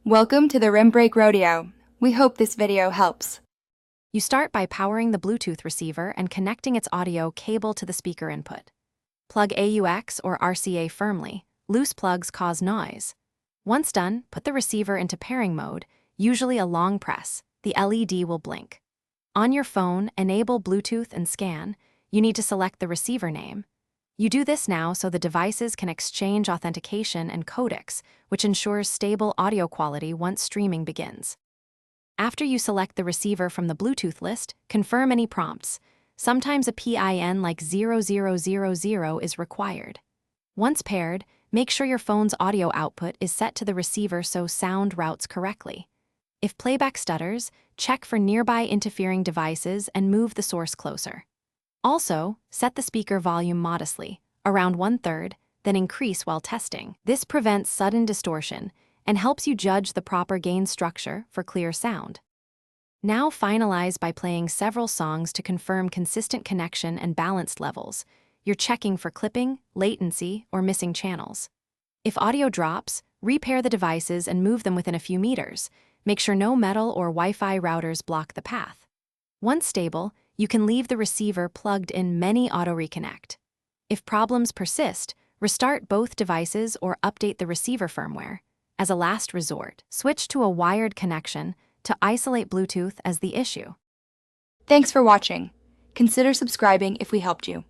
Welcome to the Rim Break Rodeo. We hope this video helps. You start by powering the Bluetooth receiver and connecting its audio cable to the speaker input. Plug AUX or RCA firmly. Loose plugs cause noise. Once done, put the receiver into pairing mode, usually a long press. The LED will blink. On your phone, enable Bluetooth and scan. You need to select the receiver name. You do this now so the devices can exchange authentication and codecs, which ensures stable audio quality once streaming begins. After you select the receiver from the Bluetooth list, confirm any prompts. Sometimes a PIN like 0000 is required. Once paired, make sure your phone's audio output is set to the receiver so sound routes correctly. If playback stutters, check for nearby interfering devices and move the source closer. Also, set the speaker volume modestly, around 1/3, then increase while testing. This prevents sudden distortion and helps you judge the proper gain structure for clear sound. Now finalize by playing several songs to confirm consistent connection and balanced levels. You're checking for clipping, latency, or missing channels. If audio drops, repair the devices and move them within a few meters. Make sure no metal or Wi-Fi routers block the path. Once stable, you can leave the receiver plugged in Many Auto Reconnect. If problems persist, restart both devices or update the receiver firmware. As a last resort, switch to a wired connection to isolate Bluetooth as the issue. Thanks for watching. Consider subscribing if we helped you.